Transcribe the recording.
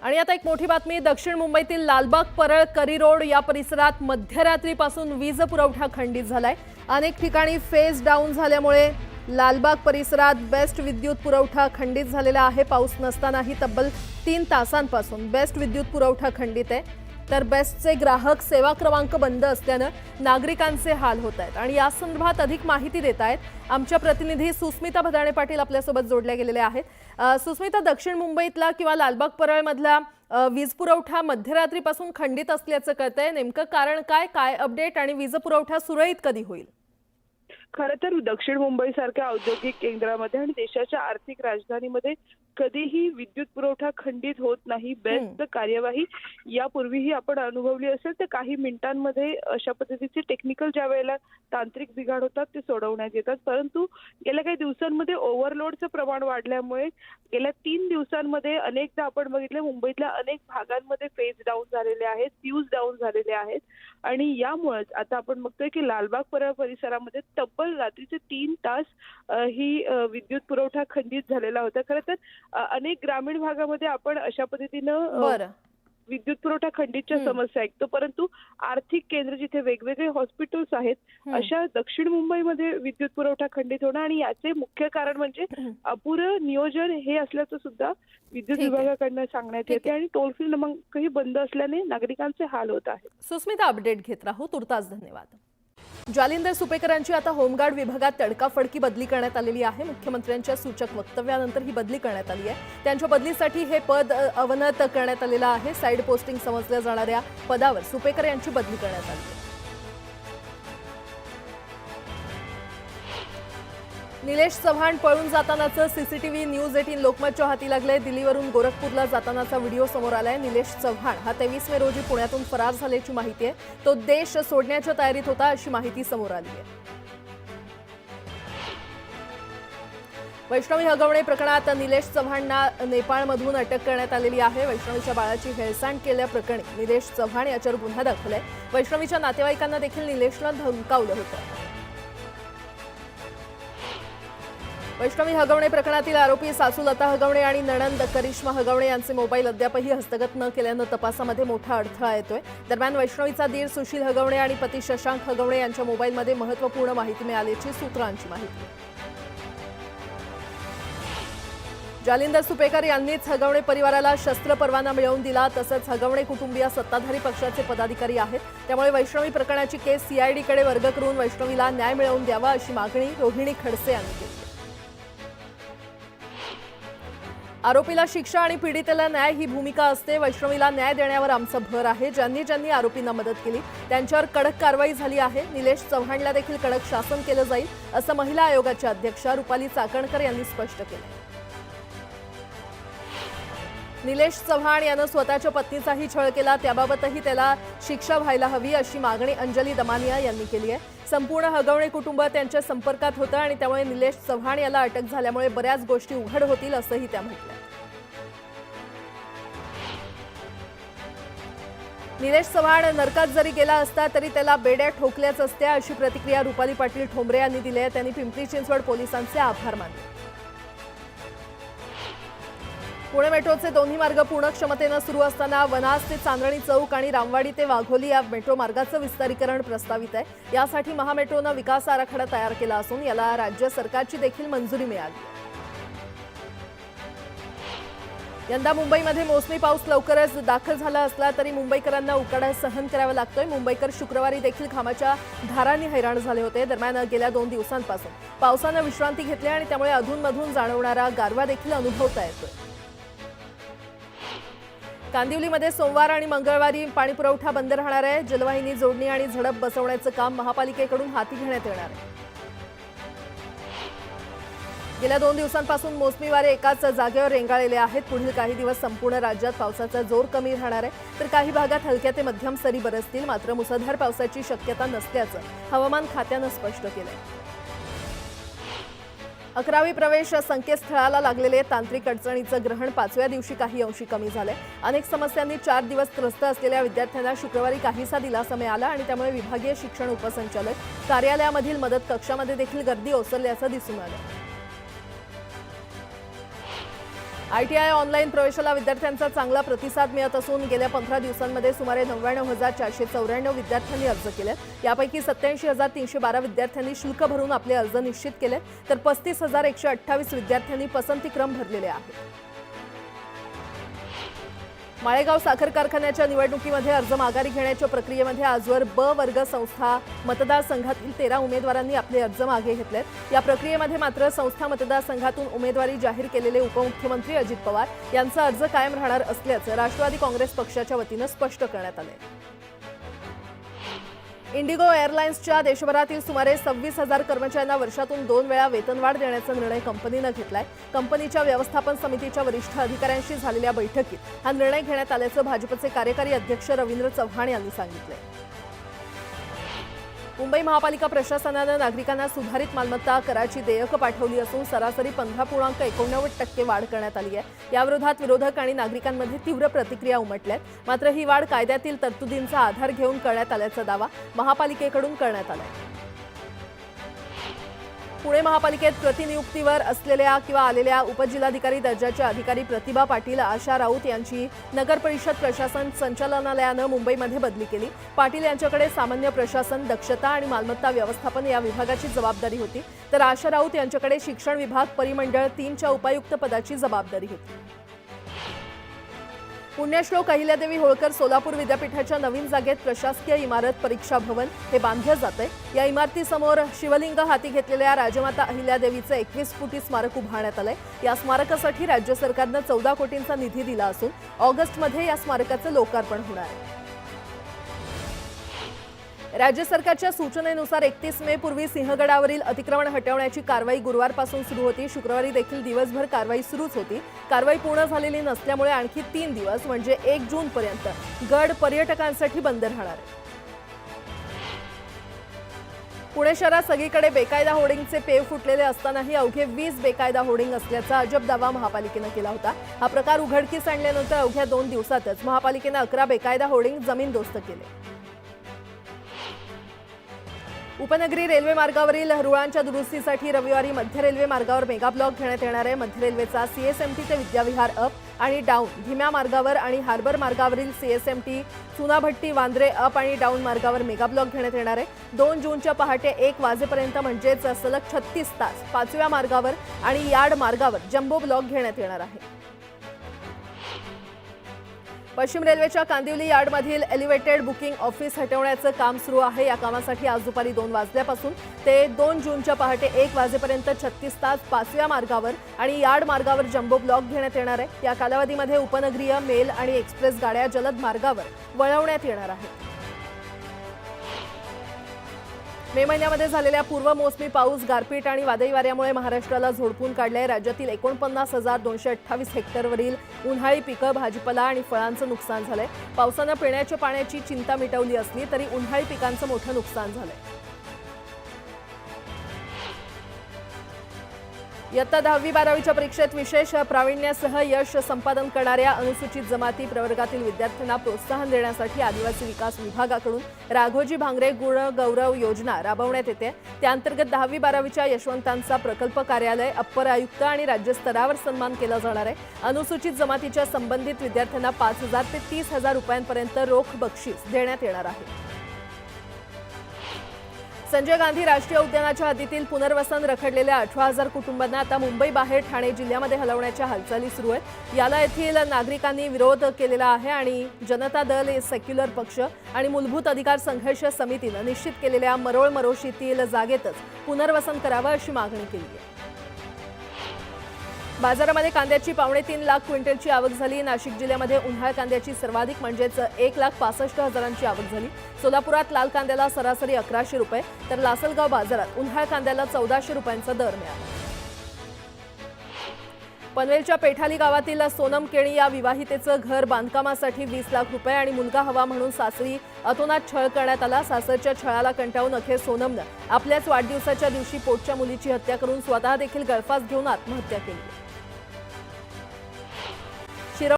आणि आता एक मोठी बातमी, दक्षिण मुंबईतील लालबाग परळ करी रोड या परिसरात मध्यरात्रीपासून वीज पुरवठा खंडित झालाय। अनेक ठिकाणी फेज डाऊन झाल्यामुळे लालबाग परिसरात बेस्ट विद्युत पुरवठा खंडित झालेला आहे। पाऊस नसतानाही तब्बल 3 तासांपासून बेस्ट विद्युत पुरवठा खंडित आहे। तर बेस्टचे ग्राहक सेवा क्रमांक बंद असल्याने नागरिकांचे हाल होत आहेत। आणि या संदर्भात अधिक माहिती देत आहेत आमच्या प्रतिनिधी सुस्मिता भदाणे पाटील आपल्यासोबत जोडल्या गेलेले आहेत। सुस्मिता, दक्षिण मुंबईतला किंवा लालबाग परळमधला वीज पुरवठा मध्यरात्रीपासून खंडित असल्याचं कळतंय, नेमकं कारण काय अपडेट आणि वीज पुरवठा सुरळीत कधी होईल? खरं तर दक्षिण मुंबई सारख्या औद्योगिक केंद्रामध्ये आणि देशाच्या आर्थिक राजधानीमध्ये कधीही विद्युत पुरवठा खंडित होत नाही। बेस्ट कार्यवाही यापूर्वीही आपण अनुभवली असेल तर काही मिनिटांमध्ये अशा पद्धतीचे टेक्निकल ज्या वेळेला तांत्रिक बिघाड होतात ते सोडवण्यात येतात। परंतु गेल्या काही दिवसांमध्ये ओव्हरलोडचं प्रमाण वाढल्यामुळे गेल्या 3 दिवसांमध्ये अनेकदा आपण बघितलं मुंबईतल्या अनेक भागांमध्ये फेज डाऊन झालेले आहेत, फ्यूज डाऊन झालेले आहेत। आणि यामुळेच आता आपण बघतोय की लालबाग परळ परिसरामध्ये तब्बल रात्रीचे 3 तास ही विद्युत पुरवठा खंडित झालेला होता। खरं तर अनेक ग्रामीण भागामध्ये आपण अशा पद्धतीनं विद्युत पुरवठा खंडितच्या समस्या ऐकतो, परंतु आर्थिक केंद्र जिथे वेगवेगळे हॉस्पिटल्स आहेत अशा दक्षिण मुंबईमध्ये विद्युत पुरवठा खंडित होणं आणि याचे मुख्य कारण म्हणजे अपुरं नियोजन हे असल्याचं सुद्धा विद्युत विभागाकडनं सांगण्यात येते। आणि टोल फ्री क्रमांकही बंद असल्याने नागरिकांचे हाल होत आहेत। सुस्मिता, अपडेट घेत राहू, तुर्तास धन्यवाद। जालिंदर सुपेकरांची आता होमगार्ड विभागात तडकाफडकी बदली करण्यात आलेली आहे। मुख्यमंत्र्यांच्या सूचक वक्तव्यानंतर ही बदली करण्यात आली आहे। त्यांच्या बदलीसाठी हे पद अवनत करण्यात आलेलं आहे। साइड पोस्टिंग समजल्या जाणाऱ्या पदावर सुपेकर यांची बदली करण्यात आली आहे। निलेश चव्हाण पळून जातानाचं सीसीटीव्ही न्यूज 18 लोकमतच्या हाती लागलंय। दिल्लीवरून गोरखपूरला जातानाचा व्हिडिओ समोर आलाय। निलेश चव्हाण हा 23 मे रोजी पुण्यातून फरार झाल्याची माहिती आहे। तो देश सोडण्याच्या तयारीत होता अशी माहिती समोर आली आहे। वैष्णवी हगवणे प्रकरणात निलेश चव्हाणला नेपाळमधून अटक करण्यात आलेली आहे। वैष्णवीच्या बाळाची हेळसांड केल्याप्रकरणी निलेश चव्हाण याच्यावर गुन्हा दाखल आहे। वैष्णवीच्या नातेवाईकांना देखील निलेशला धमकावलं होतं। वैष्णवी हगवणे प्रकरणातील आरोपी सासू लता हगवणे आणि नणंद करिश्मा हगवणे यांचे मोबाईल अद्यापही हस्तगत न केल्यानं तपासामध्ये मोठा अडथळा येतोय। दरम्यान वैष्णवीचा दीर सुशील हगवणे आणि पती शशांक हगवणे यांच्या मोबाईलमध्ये महत्त्वपूर्ण माहिती मिळाल्याची सूत्रांची माहिती। जालिंदर सुपेकर यांनीच हगवणे परिवाराला शस्त्र परवाना मिळवून दिला। तसंच हगवणे कुटुंबीय सत्ताधारी पक्षाचे पदाधिकारी आहेत, त्यामुळे वैष्णवी प्रकरणाची केस सीआयडीकडे वर्ग करून वैष्णवीला न्याय मिळवून द्यावा अशी मागणी रोहिणी खडसे यांनी केली। आरोपीला शिक्षा आणि पीडितेला न्याय ही भूमिका असते। वैष्णवीला न्याय देण्यावर आमचा भर आहे। ज्यांनी ज्यांनी आरोपींना मदत केली त्यांच्यावर कडक कारवाई झाली आहे। निलेश चव्हाणला देखील कडक शासन केलं जाईल असं महिला आयोगाच्या अध्यक्षा रुपाली चाकणकर यांनी स्पष्ट केलं। निलेश चव्हाण यानं स्वतःच्या पत्नीचाही छळ केला, त्याबाबतही त्याला शिक्षा व्हायला हवी अशी मागणी अंजली दमानिया यांनी केली आहे। संपूर्ण हगवणे कुटुंब त्यांच्या संपर्कात होतं आणि त्यामुळे निलेश चव्हाण याला अटक झाल्यामुळे बऱ्याच गोष्टी उघड होतील असंही त्या म्हटलं। निलेश चव्हाण नरकात जरी गेला असता तरी त्याला बेड्या ठोकल्याच असत्या अशी प्रतिक्रिया रुपाली पाटील ठोंबरे यांनी दिली आहे। त्यांनी पिंपरी चिंचवड पोलिसांचे आभार मानले। पुणे मेट्रोचे दोन्ही मार्ग पूर्ण क्षमतेनं सुरू असताना वनाज ते चांदणी चौक आणि रामवाडी ते वाघोली या मेट्रो मार्गाचं विस्तारीकरण प्रस्तावित आहे। यासाठी महामेट्रोनं विकास आराखडा तयार केला असून याला राज्य सरकारची देखील मंजुरी मिळाली। यंदा मुंबईमध्ये मोसमी पाऊस लवकरच दाखल झाला असला तरी मुंबईकरांना उकाडा सहन करावा लागतोय। मुंबईकर शुक्रवारी देखील घामाच्या धारांनी हैराण झाले होते। दरम्यान गेल्या 2 दिवसांपासून पावसानं विश्रांती घेतली आणि त्यामुळे अधूनमधून जाणवणारा गारवा देखील अनुभवता येतोय। कांदिवलीमध्ये सोमवार आणि मंगळवारी पाणीपुरवठा बंद राहणार आहे। जलवाहिनी जोडणी आणि झडप बसवण्याचं काम महापालिकेकडून हाती घेण्यात येणार आहे। गेल्या 2 दिवसांपासून मोसमी वारे एकाच जागेवर रेंगाळलेले आहेत। पुढील काही दिवस संपूर्ण राज्यात पावसाचा जोर कमी राहणार आहे, तर काही भागात हलक्या ते मध्यम सरी बरसतील। मात्र मुसळधार पावसाची शक्यता नसल्याचं हवामान खात्यानं स्पष्ट केलंय। 11वी प्रवेश संकेतस्थळाला लागलेले तांत्रिक अडचणीचं ग्रहण 5व्या दिवशी काही अंशी कमी झालंय। अनेक समस्यांनी 4 दिवस त्रस्त असलेल्या विद्यार्थ्यांना शुक्रवारी काहीसा दिलासा मिळाला आणि त्यामुळे विभागीय शिक्षण उपसंचालक कार्यालयामधील मदत कक्षामध्ये देखील गर्दी ओसरल्याचं दिसून आलं। ITI ऑनलाईन प्रवेशाला विद्यार्थ्यांचा चांगला प्रतिसाद मिळत असून गेल्या 15 दिवसांमध्ये सुमारे 99,494 विद्यार्थ्यांनी अर्ज केले। यापैकी 87,312 विद्यार्थ्यांनी शुल्क भरून आपले अर्ज निश्चित केले, तर 35,128 विद्यार्थ्यांनी पसंतीक्रम भरलेले आहेत। माळेगाव साखर कारखान्याच्या निवडणुकीमध्ये अर्ज माघारी घेण्याच्या प्रक्रियेमध्ये आजवर ब वर्ग संस्था मतदारसंघातील 13 उमेदवारांनी आपले अर्ज मागे घेतलेत। या प्रक्रियेमध्ये मात्र संस्था मतदारसंघातून उमेदवारी जाहीर केलेले उपमुख्यमंत्री अजित पवार यांचा अर्ज कायम राहणार असल्याचं राष्ट्रवादी काँग्रेस पक्षाच्या वतीनं स्पष्ट करण्यात आले। इंडिगो एअरलाइन्सच्या देशभरातील सुमारे 26,000 कर्मचाऱ्यांना वर्षातून 2 वेळा वेतनवाढ देण्याचा निर्णय कंपनीनं घेतलाय। कंपनीच्या व्यवस्थापन समितीच्या वरिष्ठ अधिकाऱ्यांशी झालेल्या बैठकीत हा निर्णय घेण्यात आल्याचं भाजपचे कार्यकारी अध्यक्ष रवींद्र चव्हाण यांनी सांगितलं। मुंबई महापालिका प्रशासनानं नागरिकांना सुधारित मालमत्ता कराची देयक पाठवली असून सरासरी 15.89% वाढ करण्यात आली आहे। याविरोधात विरोधक आणि नागरिकांमध्ये तीव्र प्रतिक्रिया उमटल्यात। मात्र ही वाढ कायद्यातील तरतुदींचा आधार घेऊन करण्यात आल्याचा दावा महापालिकेकडून करण्यात आला आहे। पुणे महापालिकेत प्रतिनियुक्तीवर असलेल्या किंवा आलेल्या उपजिल्हाधिकारी दर्जाच्या अधिकारी प्रतिभा पाटील, आशा राऊत यांची नगर परिषद प्रशासन संचालनालयानं मुंबईमध्ये बदली केली। पाटील यांच्याकडे सामान्य प्रशासन, दक्षता आणि मालमत्ता व्यवस्थापन या विभागाची जबाबदारी होती, तर आशा राऊत यांच्याकडे शिक्षण विभाग परिमंडळ 3च्या उपायुक्त पदाची जबाबदारी होती। पुण्यश्लोक अहिल्यादेवी होळकर सोलापूर विद्यापीठाच्या नवीन जागेत प्रशासकीय इमारत परीक्षा भवन हे बांधलं जातंय। या इमारतीसमोर शिवलिंग हाती घेतलेल्या राजमाता अहिल्यादेवीचं 21 फुटी स्मारक उभारण्यात आलंय। या स्मारकासाठी राज्य सरकारनं 14 कोटींचा निधी दिला असून ऑगस्टमध्ये या स्मारकाचं लोकार्पण होणार आहे। राज्य सरकारच्या सूचनेनुसार 31 मे पूर्वी सिंहगडावरील अतिक्रमण हटवण्याची कारवाई गुरुवारपासून सुरू होती। शुक्रवारी देखील दिवसभर कारवाई सुरूच होती। कारवाई पूर्ण झालेली नसल्यामुळे आणखी 3 दिवस म्हणजे 1 जूनपर्यंत गड पर्यटकांसाठी बंद राहणार आहे। पुणे शहरात सगळीकडे बेकायदा होर्डिंगचे पेव फुटलेले असतानाही अवघे 20 बेकायदा होर्डिंग असल्याचा अजब दावा महापालिकेनं केला होता। हा प्रकार उघडकीस आणल्यानंतर अवघ्या 2 दिवसातच महापालिकेनं 11 बेकायदा होर्डिंग जमीनदोस्त केले। उपनगरी रेल्वे मार्गावरील रुळांच्या दुरुस्तीसाठी रविवारी मध्य रेल्वे मार्गावर मेगा ब्लॉक घेण्यात येणार आहे। मध्य रेल्वेचा CSMT ते विद्याविहार अप आणि डाऊन धीम्या मार्गावर आणि हार्बर मार्गावरील CSMT चुनाभट्टी वांद्रे अप आणि डाऊन मार्गावर मेगा ब्लॉक घेण्यात येणार आहे। 2 जूनच्या पहाटे 1 वाजेपर्यंत म्हणजेच सलग 36 तास 5व्या मार्गावर आणि यार्ड मार्गावर जम्बो ब्लॉक घेण्यात येणार आहे। पश्चिम रेल्वेच्या कांदिवली यार्डमधील एलिव्हेटेड बुकिंग ऑफिस हटवण्याचं काम सुरू आहे। या कामासाठी आज दुपारी 2 वाजल्यापासून ते 2 जूनच्या पहाटे 1 वाजेपर्यंत 36 तास 5व्या मार्गावर आणि यार्ड मार्गावर जम्बो ब्लॉक घेण्यात येणार आहे। या कालावधीमध्ये उपनगरीय, मेल आणि एक्सप्रेस गाड्या जलद मार्गावर वळवण्यात येणार आहेत। मे महिन्यामध्ये झालेल्या पूर्वमोसमी पाऊस, गारपीट आणि वादळी वाऱ्यामुळे महाराष्ट्राला झोडपून काढलंय। राज्यातील 49,228 हेक्टरवरील उन्हाळी पिकं, भाजीपाला आणि फळांचं नुकसान झालंय। पावसानं पिण्याच्या पाण्याची चिंता मिटवली असली तरी उन्हाळी पिकांचं मोठं नुकसान झालंय। इयत्ता 10वी-12वीच्या परीक्षेत विशेष प्रावीण्यासह यश संपादन करणाऱ्या अनुसूचित जमाती प्रवर्गातील विद्यार्थ्यांना प्रोत्साहन देण्यासाठी आदिवासी विकास विभागाकडून राघोजी भांगरे गुण गौरव योजना राबवण्यात येते। त्याअंतर्गत 10वी-12वीच्या यशवंतांचा प्रकल्प कार्यालय, अप्पर आयुक्त आणि राज्यस्तरावर सन्मान केला जाणार आहे। अनुसूचित जमातीच्या संबंधित विद्यार्थ्यांना 5,000 ते 30,000 रुपयांपर्यंत रोख बक्षीस देण्यात येणार आहे। संजय गांधी राष्ट्रीय उद्यानाच्या हद्दीतील पुनर्वसन रखडलेल्या 18,000 कुटुंबांना आता मुंबई बाहेर ठाणे जिल्ह्यामध्ये हलवण्याच्या हालचाली सुरू आहेत। याला येथील नागरिकांनी विरोध केलेला आहे आणि जनता दल, सेक्युलर पक्ष आणि मूलभूत अधिकार संघर्ष समितीनं निश्चित केलेल्या मरोळ मरोशीतील जागेतच पुनर्वसन करावं अशी मागणी केली आहे। बाजारामध्ये कांद्याची 3.25 लाख क्विंटलची आवक झाली। नाशिक जिल्ह्यामध्ये उन्हाळ कांद्याची सर्वाधिक म्हणजेच 1,65,000ची आवक झाली। सोलापुरात लाल कांद्याला सरासरी 1100 रुपये तर लासलगाव बाजारात उन्हाळ कांद्याला 1400 रुपयांचा दर मिळाला। पनवेलच्या पेठाली गावातील सोनम केणी या विवाहितेचं घर बांधकामासाठी 20 लाख रुपये आणि मुलगा हवा म्हणून सासरी अतोनात छळ करण्यात आला। सासरच्या छळाला कंटाळून अखेर सोनमनं आपल्याच वाढदिवसाच्या दिवशी पोटच्या मुलीची हत्या करून स्वतः देखील गळफास घेऊन आत्महत्या केली।